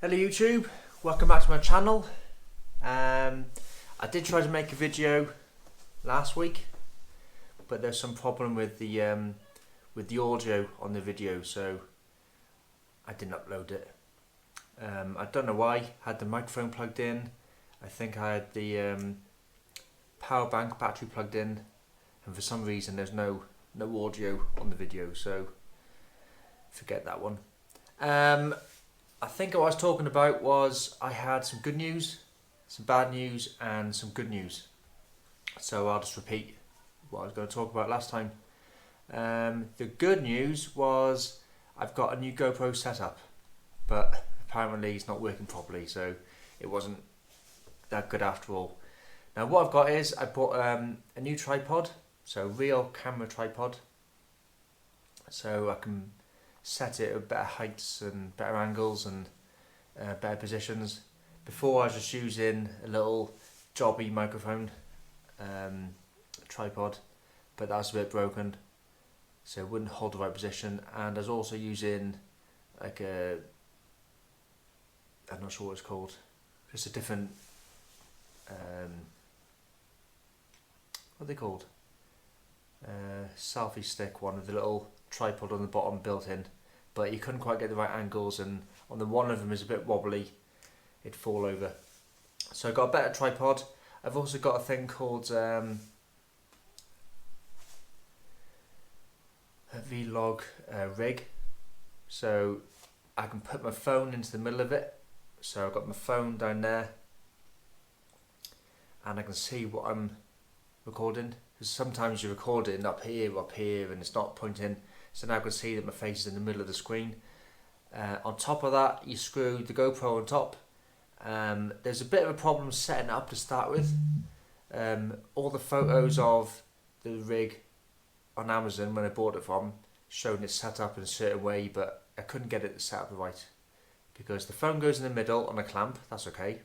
Hello YouTube, welcome back to my channel. I did try to make a video last week, but there's some problem with the audio on the video, so I didn't upload it. I don't know why. I had the microphone plugged in. I think I had the power bank battery plugged in, and for some reason there's no audio on the video, so forget that one. I think what I was talking about was I had some good news, some bad news and some good news. So I'll just repeat what I was going to talk about last time. The good news was I've got a new GoPro setup, but apparently it's not working properly, so it wasn't that good after all. Now what I've got is I bought a new tripod, so real camera tripod, so I can set it at better heights and better angles and better positions. Before I was just using a little jobby microphone tripod, but that's a bit broken, so it wouldn't hold the right position. And I was also using like I'm not sure what it's called, just a different what are they called? Selfie stick one with a little tripod on the bottom built in, but you couldn't quite get the right angles, and on the one of them is a bit wobbly, it'd fall over. So I got a better tripod. I've also got a thing called a vlog rig, so I can put my phone into the middle of it. So I've got my phone down there and I can see what I'm recording, because sometimes you're recording up here, and it's not pointing. So now I can see that my face is in the middle of the screen. On top of that, you screw the GoPro on top. There's a bit of a problem setting it up to start with. All the photos of the rig on Amazon when I bought it from showed it set up in a certain way, but I couldn't get it set up right, because the phone goes in the middle on a clamp. That's okay.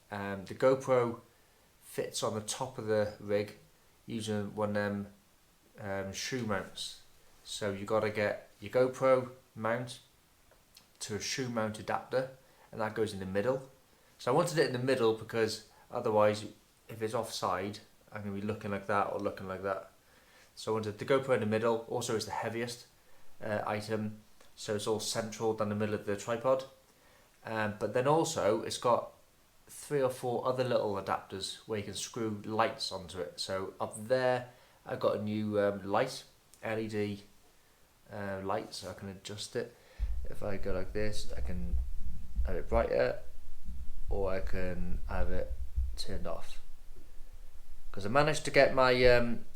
The GoPro fits on the top of the rig using one of them shoe mounts. So you got to get your GoPro mount to a shoe mount adapter, and that goes in the middle. So I wanted it in the middle because otherwise if it's offside I'm going to be looking like that or looking like that. So I wanted the GoPro in the middle. Also it's the heaviest item, so it's all central down the middle of the tripod. But then also it's got 3 or 4 other little adapters where you can screw lights onto it. So up there I've got a new light, LED light, so I can adjust it. If I go like this, I can have it brighter, or I can have it turned off. Because I managed to get my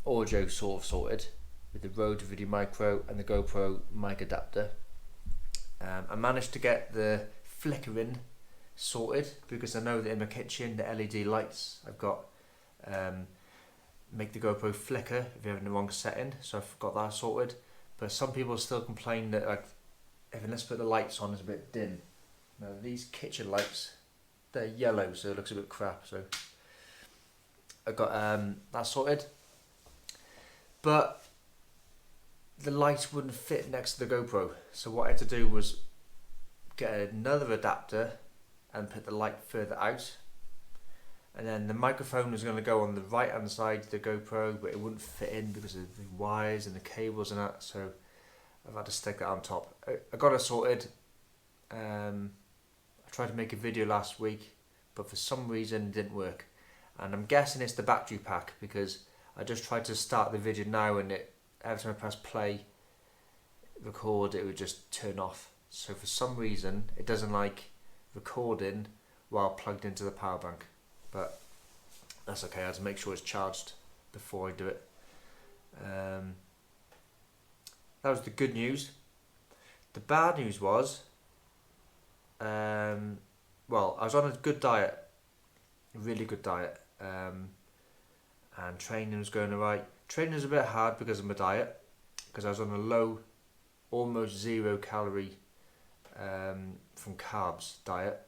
audio sorted with the Rode Video Micro and the GoPro mic adapter. I managed to get the flickering sorted, because I know that in my kitchen the LED lights I've got make the GoPro flicker if you're having the wrong setting, so I've got that sorted. But some people still complain that, like, if let's put the lights on, it's a bit dim. Now these kitchen lights, they're yellow, so it looks a bit crap. So I got that sorted, but the light wouldn't fit next to the GoPro. So what I had to do was get another adapter and put the light further out, and then the microphone was going to go on the right hand side of the GoPro, but it wouldn't fit in because of the wires and the cables and that, so I've had to stick that on top. I got it sorted. I tried to make a video last week, but for some reason it didn't work, and I'm guessing it's the battery pack, because I just tried to start the video now and every time I press play, record, it would just turn off. So for some reason it doesn't like recording while plugged into the power bank, but that's okay. I have to make sure it's charged before I do it. That was the good news. The bad news was, well, I was on a good diet, a really good diet, and training was going alright. Training was a bit hard because of my diet, because I was on a low, almost 0 calorie from carbs diet,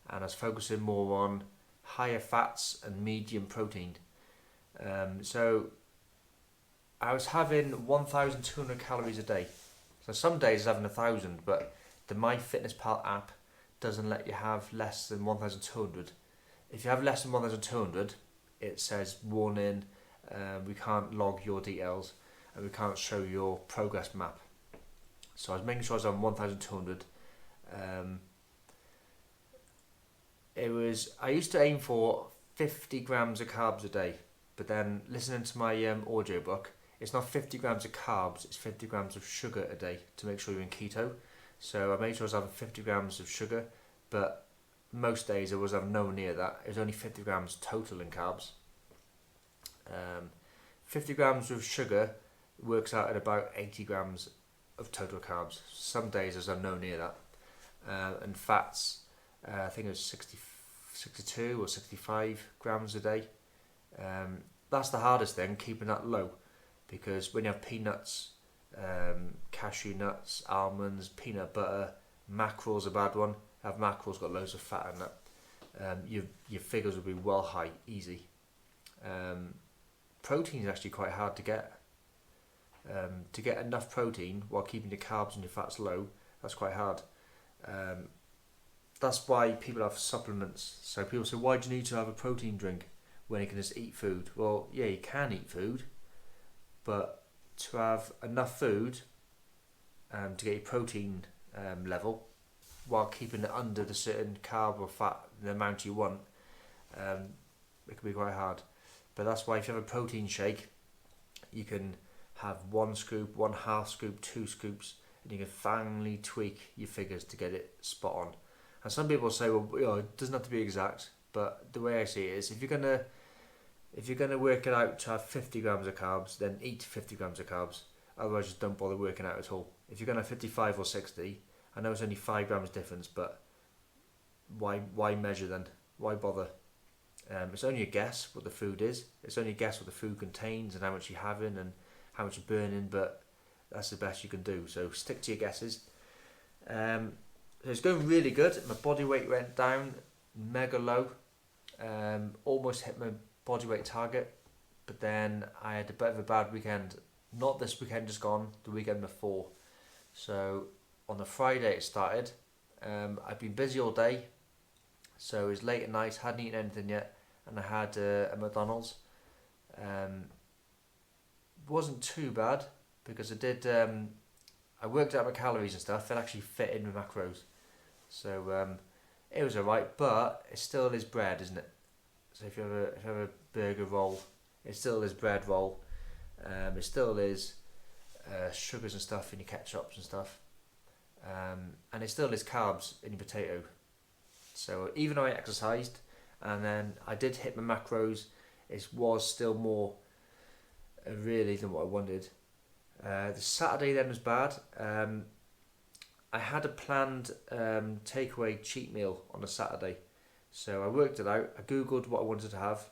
and I was focusing more on higher fats and medium protein. So I was having 1,200 calories a day. So some days I was having 1,000, but the MyFitnessPal app doesn't let you have less than 1,200. If you have less than 1,200, it says warning, we can't log your details and we can't show your progress map. So I was making sure I was on 1,200. I used to aim for 50 grams of carbs a day, but then listening to my audiobook, it's not 50 grams of carbs, it's 50 grams of sugar a day to make sure you're in keto. So I made sure I was having 50 grams of sugar, but most days I was having nowhere near that. It was only 50 grams total in carbs. 50 grams of sugar works out at about 80 grams of total carbs. Some days I was having nowhere near that. And fats, I think it was 62 or 65 grams a day. That's the hardest thing, keeping that low, because when you have peanuts, cashew nuts, almonds, peanut butter, mackerel's a bad one. Have mackerel's got loads of fat in that. Your figures will be well high, easy. Protein is actually quite hard to get. To get enough protein while keeping your carbs and your fats low, that's quite hard. That's why people have supplements. So people say, why do you need to have a protein drink when you can just eat food? Well, yeah, you can eat food, but to have enough food to get your protein level while keeping it under the certain carb or fat, the amount you want, it can be quite hard. But that's why if you have a protein shake, you can have 1 scoop, 1/2 scoop, 2 scoops, and you can finally tweak your figures to get it spot on. And some people say, well, it doesn't have to be exact, but the way I see it is, if you're gonna work it out to have 50 grams of carbs, then eat 50 grams of carbs. Otherwise, just don't bother working out at all. If you're gonna have 55 or 60, I know it's only 5 grams difference, but why measure then? Why bother? It's only a guess what the food is. It's only a guess what the food contains and how much you're having and how much you're burning, but that's the best you can do. So stick to your guesses. It's going really good. My body weight went down mega low. Almost hit my body weight target, but then I had a bit of a bad weekend. Not this weekend just gone, the weekend before. So on the Friday it started. I'd been busy all day, so it was late at night, hadn't eaten anything yet, and I had a McDonald's. Wasn't too bad because I worked out my calories and stuff. It actually fit in with macros, so it was alright. But it still is bread, isn't it? So if you have a burger roll, it still is bread roll. It still is sugars and stuff in your ketchups and stuff, and it still is carbs in your potato. So even though I exercised and then I did hit my macros, it was still more really than what I wanted. The Saturday then was bad. I had a planned takeaway cheat meal on a Saturday, so I worked it out. I googled what I wanted to have.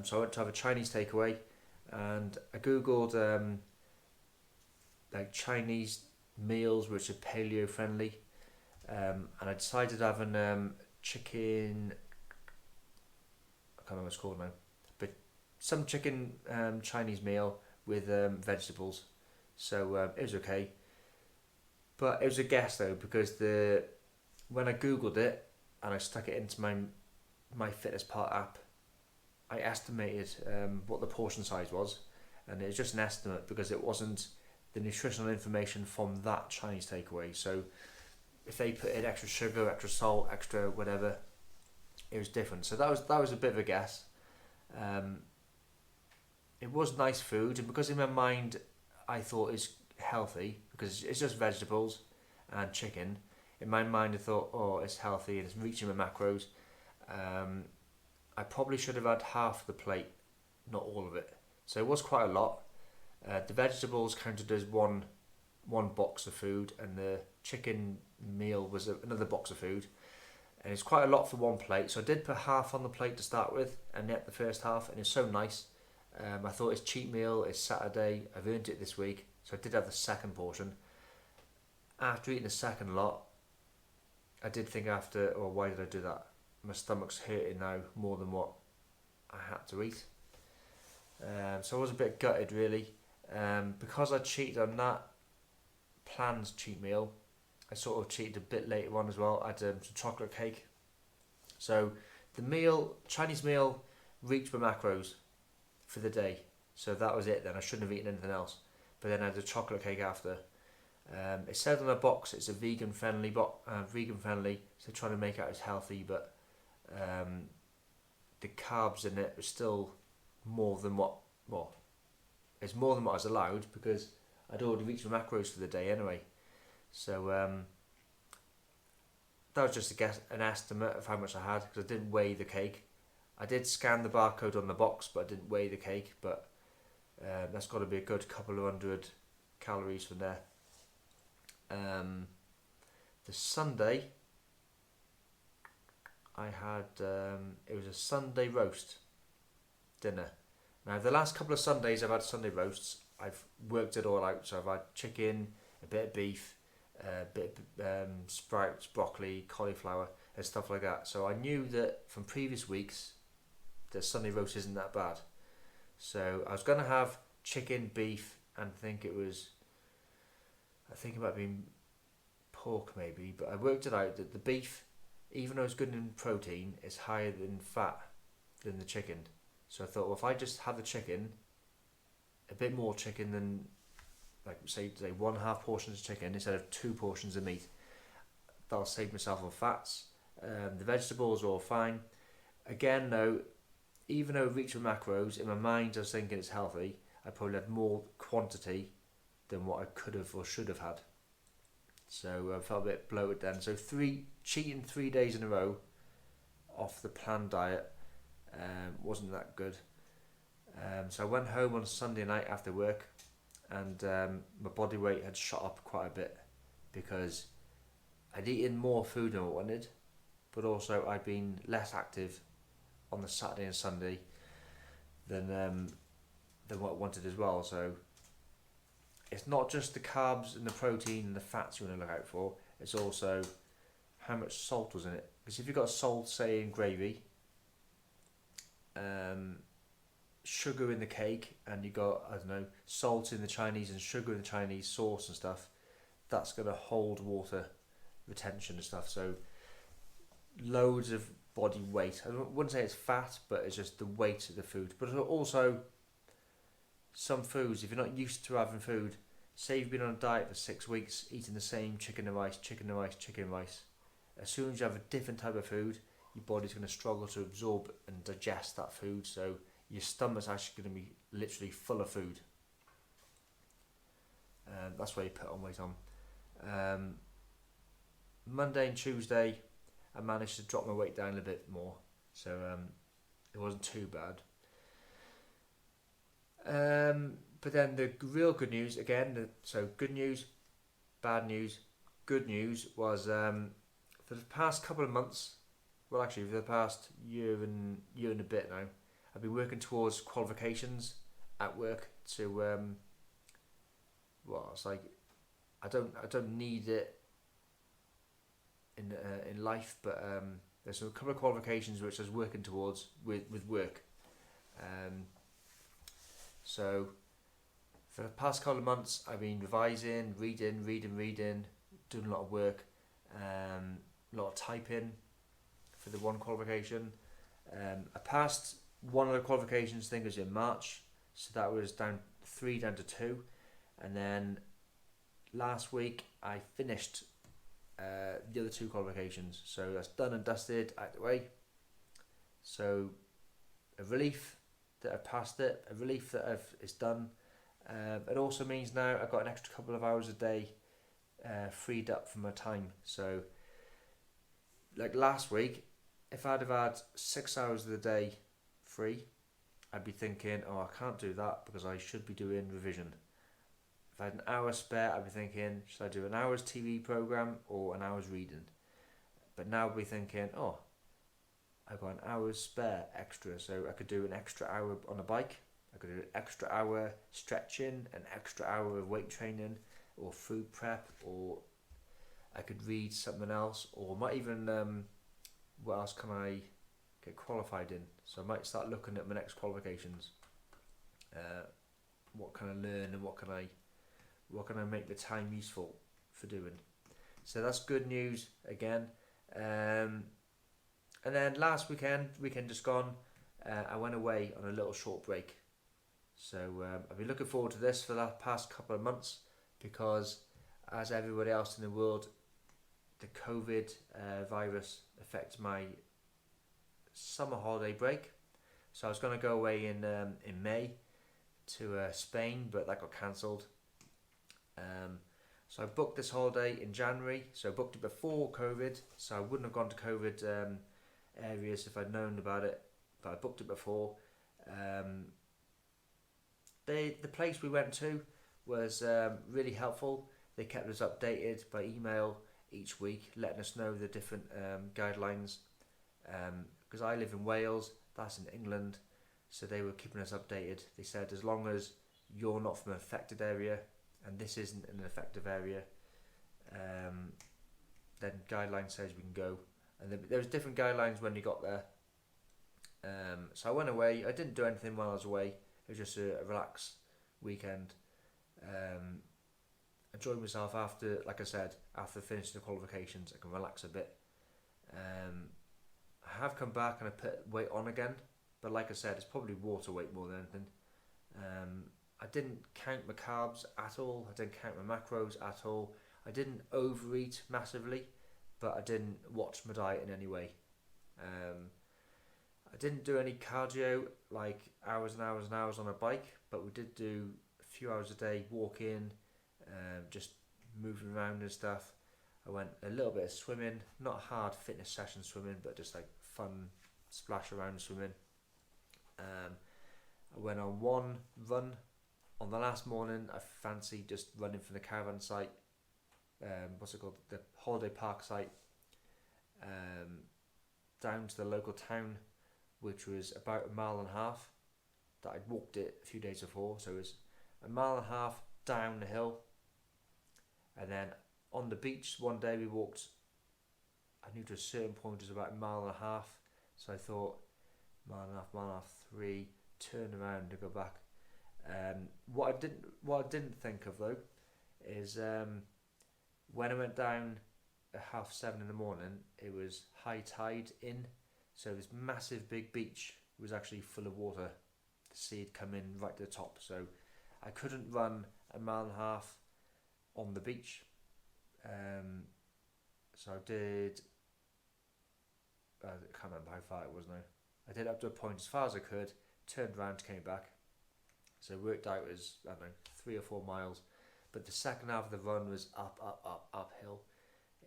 So I went to have a Chinese takeaway, and I googled like Chinese meals which are paleo friendly, and I decided having chicken. I can't remember what it's called now, but some chicken Chinese meal with vegetables. So it was okay, but it was a guess though, because when I googled it and I stuck it into my Fitness Pal app, I estimated what the portion size was, and it was just an estimate because it wasn't the nutritional information from that Chinese takeaway. So if they put in extra sugar, extra salt, extra whatever, it was different. So that was a bit of a guess. It was nice food, and because in my mind I thought it's healthy because it's just vegetables and chicken. In my mind I thought, oh, it's healthy and it's reaching my macros. I probably should have had half the plate, not all of it. So it was quite a lot. The vegetables counted as one box of food, and the chicken meal was another box of food. And it's quite a lot for one plate. So I did put half on the plate to start with, and ate the first half, and it's so nice. I thought it's cheat meal, it's Saturday, I've earned it this week, so I did have the second portion. After eating the second lot, I did think why did I do that? My stomach's hurting now more than what I had to eat. So I was a bit gutted really. Because I cheated on that planned cheat meal, I sort of cheated a bit later on as well. I had some chocolate cake. So the Chinese meal, reached my macros for the day. So that was it then. I shouldn't have eaten anything else. But then I had the chocolate cake after. It said on the box it's a vegan friendly, so trying to make it as healthy, but the carbs in it were still more than what, well, it's more than what I was allowed because I'd already reached my macros for the day anyway. So that was just an estimate of how much I had because I didn't weigh the cake. I did scan the barcode on the box, but I didn't weigh the cake. But that's got to be a good couple of 100 calories from there. The Sunday, I had it was a Sunday roast dinner. Now the last couple of Sundays I've had Sunday roasts. I've worked it all out. So I've had chicken, a bit of beef, a bit of sprouts, broccoli, cauliflower, and stuff like that. So I knew that from previous weeks, the Sunday roast isn't that bad. So I was gonna have chicken, beef, and I think it might have been pork maybe, but I worked it out that the beef, even though it's good in protein, is higher in fat than the chicken. So I thought, well, if I just have the chicken, a bit more chicken than, like say 1.5 portions of chicken instead of 2 portions of meat, that'll save myself on fats. The vegetables are all fine. Again though, even though I reached my macros, in my mind I was thinking it's healthy, I probably had more quantity than what I could have or should have had. So I felt a bit bloated then. So cheating 3 days in a row off the planned diet wasn't that good. So I went home on Sunday night after work, and my body weight had shot up quite a bit because I'd eaten more food than I wanted, but also I'd been less active on the Saturday and Sunday than what I wanted as well. So it's not just the carbs and the protein and the fats you want to look out for, it's also how much salt was in it. Because if you've got salt, say in gravy, sugar in the cake, and you got, I don't know, salt in the Chinese and sugar in the Chinese sauce and stuff, that's going to hold water retention and stuff. So loads of body weight. I wouldn't say it's fat, but it's just the weight of the food. But also some foods, if you're not used to having food, say you've been on a diet for 6 weeks, eating the same chicken and rice, as soon as you have a different type of food, your body's going to struggle to absorb and digest that food, so your stomach's actually going to be literally full of food. That's why you put on weight on. Monday and Tuesday, I managed to drop my weight down a bit more, so it wasn't too bad. But then the real good news again. So good news, bad news. Good news was for the past couple of months, well actually for the past year and a bit now, I've been working towards qualifications at work to well, it's like I don't need it in life, but there's a couple of qualifications which I was working towards with work. So for the past couple of months, I've been revising, reading, doing a lot of work, a lot of typing for the one qualification. I passed one of the qualifications, I think it was in March, so that was down 3 down to 2, and then last week I finished the other 2 qualifications, so that's done and dusted, out the way. So a relief that I've passed it, a relief that it's done. It also means now I've got an extra couple of hours a day freed up from my time. So like last week, if I'd have had 6 hours of the day free, I'd be thinking, oh, I can't do that because I should be doing revision. If I had an hour spare, I'd be thinking, should I do an hour's TV programme or an hour's reading? But now I'd be thinking, oh, I've got an hour's spare extra, so I could do an extra hour on a bike, I could do an extra hour stretching, an extra hour of weight training or food prep, or I could read something else, or might even what else can I get qualified in? So I might start looking at my next qualifications. What can I learn and what can I make the time useful for doing? So that's good news again. And then last weekend just gone, I went away on a little short break. So I've been looking forward to this for the past couple of months because, as everybody else in the world, the COVID virus affects my summer holiday break. So I was going to go away in May to Spain, but that got cancelled. So I booked this holiday in January. So I booked it before COVID. So I wouldn't have gone to COVID areas if I'd known about it, but I booked it before. The place we went to was really helpful. They kept us updated by email each week, letting us know the different guidelines. Because I live in Wales, that's in England, so they were keeping us updated. They said as long as you're not from an affected area, and this isn't an affected area, then guidelines says we can go. And there was different guidelines when you got there. So I went away. I didn't do anything while I was away. It was just a relaxed weekend. Enjoyed myself after, like I said, after finishing the qualifications. I can relax a bit. I have come back and I put weight on again, but like I said, it's probably water weight more than anything. I didn't count my carbs at all. I didn't count my macros at all. I didn't overeat massively, but I didn't watch my diet in any way. I didn't do any cardio, like hours and hours and hours on a bike, but we did do a few hours a day walking, just moving around and stuff. I went a little bit of swimming, not hard fitness session swimming, but just like fun splash around swimming. I went on one run. On the last morning, I fancied just running from the caravan site, what's it called, the holiday park site, down to the local town, which was about 1.5 miles. That I'd walked it a few days before, so it was 1.5 miles down the hill, and then on the beach one day we walked. I knew to a certain point it was about 1.5 miles, so I thought 1.5 miles, 3, turn around to go back. What I didn't think of though is when I went down at 7:30 in the morning, it was high tide in, so this massive big beach was actually full of water. The sea had come in right to the top, so I couldn't run 1.5 miles on the beach. So I did. I can't remember how far it was now. I did up to a point as far as I could, turned around, came back. So it worked out as, I don't know, 3 or 4 miles. But the second half of the run was uphill.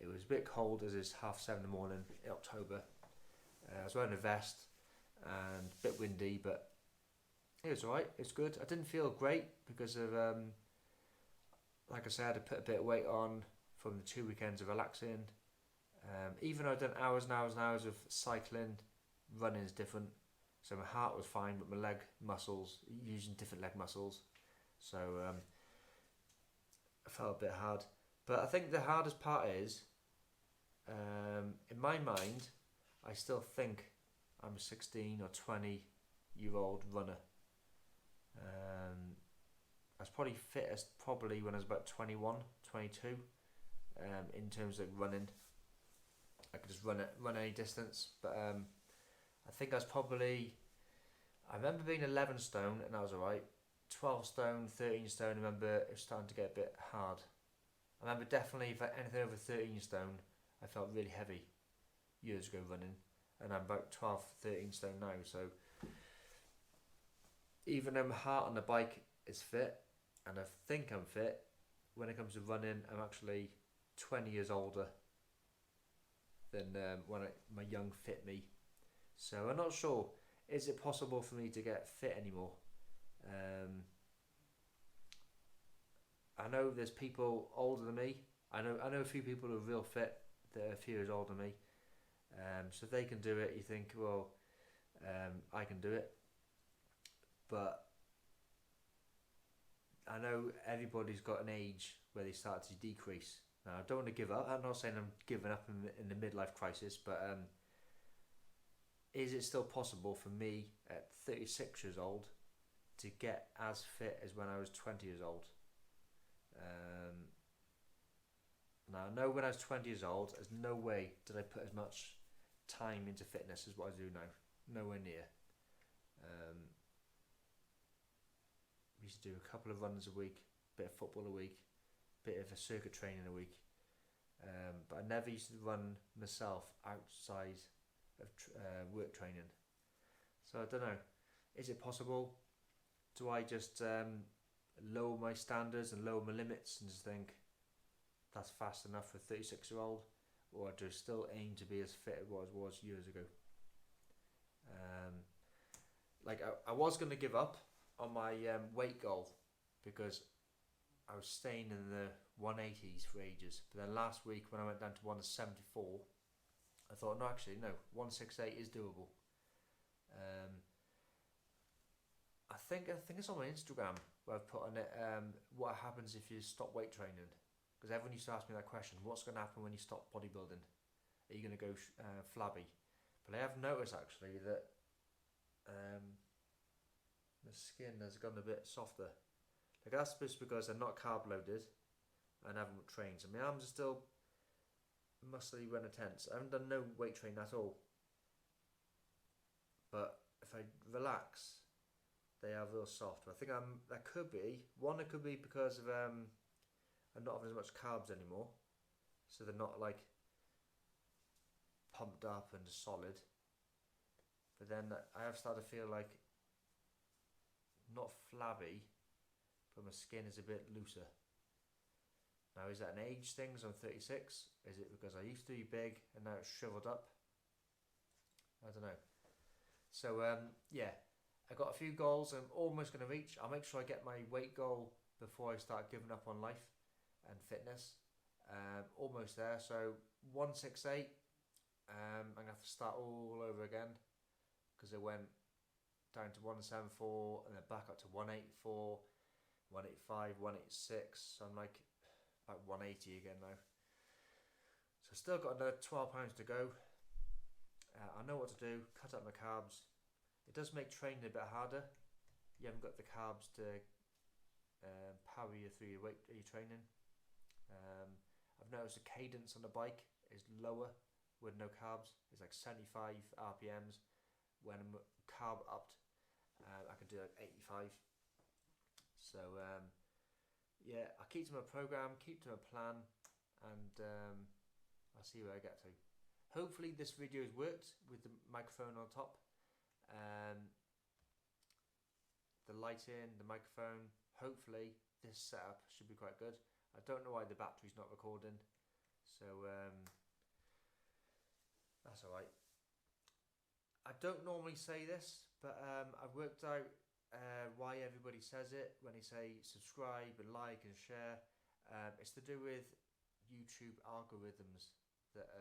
It was a bit cold as it's 7:30 in the morning in October. I was wearing a vest and a bit windy, but it was alright. It's good. I didn't feel great because of, like I said, I put a bit of weight on from the 2 weekends of relaxing. Even though I've done hours and hours and hours of cycling, running is different. So my heart was fine, but my leg muscles, using different leg muscles. So I felt a bit hard. But I think the hardest part is, in my mind, I still think I'm a 16 or 20-year-old runner. I was probably fittest probably when I was about 21, 22, in terms of running. I could just run any distance, but I think I was probably, I remember being 11 stone and that was alright. 12 stone, 13 stone, I remember it was starting to get a bit hard. I remember definitely if anything over 13 stone, I felt really heavy years ago running, and I'm about 12, 13 stone now, so even though my heart on the bike is fit, and I think I'm fit, when it comes to running, I'm actually 20 years older than when my young fit me. So I'm not sure, is it possible for me to get fit anymore? I know there's people older than me. I know a few people who are real fit that are a few years older than me. So if they can do it, you think, well, I can do it. But I know everybody's got an age where they start to decrease. Now I don't want to give up. I'm not saying I'm giving up in the midlife crisis, but is it still possible for me at 36 years old to get as fit as when I was 20 years old? Now I know when I was 20 years old, there's no way did I put as much time into fitness as what I do now. Nowhere near. Um, we used to do a couple of runs a week, bit of football a week, bit of a circuit training a week. But I never used to run myself outside of work training. So I don't know. Is it possible? Do I just lower my standards and lower my limits and just think that's fast enough for a 36-year-old? Or do I still aim to be as fit as I was years ago? I was going to give up on my weight goal because I was staying in the 180s for ages. But then last week when I went down to 174, I thought, no, 168 is doable. I think it's on my Instagram where I've put on it what happens if you stop weight training. Because everyone used to ask me that question, what's going to happen when you stop bodybuilding? Are you going to go flabby? But I have noticed actually that the skin has gone a bit softer. Like that's just because I'm not carb loaded and I haven't trained. So my arms are still muscly when intense. I haven't done no weight training at all. But if I relax, they are real soft. I think that could be one. It could be because of I'm not having as much carbs anymore, so they're not like pumped up and solid. But then I have started to feel like not flabby, but my skin is a bit looser. Now is that an age thing? Because I'm 36. Is it because I used to be big and now it's shriveled up? I don't know. So yeah, I got a few goals I'm almost going to reach. I'll make sure I get my weight goal before I start giving up on life and fitness. Almost there. So 168. I'm going to have to start all over again because I went down to 174 and then back up to 184, 185, 186. So I'm like about 180 again now. So I've still got another 12 pounds to go. I know what to do. Cut up my carbs. It does make training a bit harder. You haven't got the carbs to power you through your training. I've noticed the cadence on the bike is lower with no carbs. It's like 75 RPMs. When I'm carb upped, I can do like 85. So yeah, I keep to my program, keep to my plan, and I'll see where I get to. Hopefully this video has worked with the microphone on top. The lighting, the microphone, hopefully this setup should be quite good. I don't know why the battery's not recording, so that's alright. I don't normally say this, but I've worked out why everybody says it when they say subscribe and like and share. It's to do with YouTube algorithms that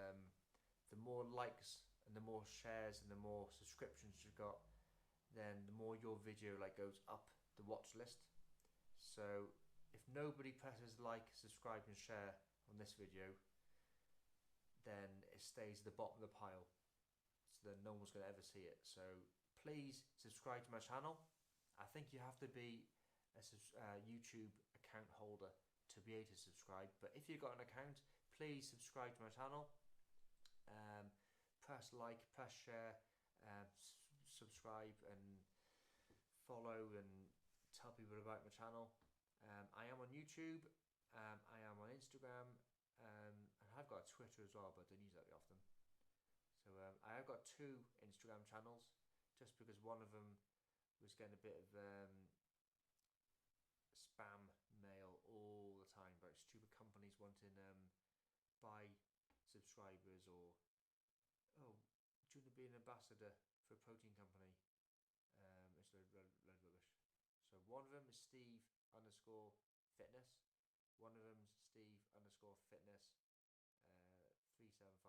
the more likes and the more shares and the more subscriptions you've got, then the more your video goes up the watch list. So if nobody presses like, subscribe and share on this video, then it stays at the bottom of the pile, so that no one's going to ever see it. So please subscribe to my channel. I think you have to be a YouTube account holder to be able to subscribe, but if you've got an account, please subscribe to my channel. Press like, press share, subscribe and follow and tell people about my channel. I am on YouTube, I am on Instagram, and I've got a Twitter as well, but I don't use that very often. So I have got 2 Instagram channels, just because one of them was getting a bit of spam mail all the time about stupid companies wanting buy subscribers or do you want to be an ambassador for a protein company? It's a load of rubbish. So one of them is Steve_fitness. One of them's Steve_fitness 375.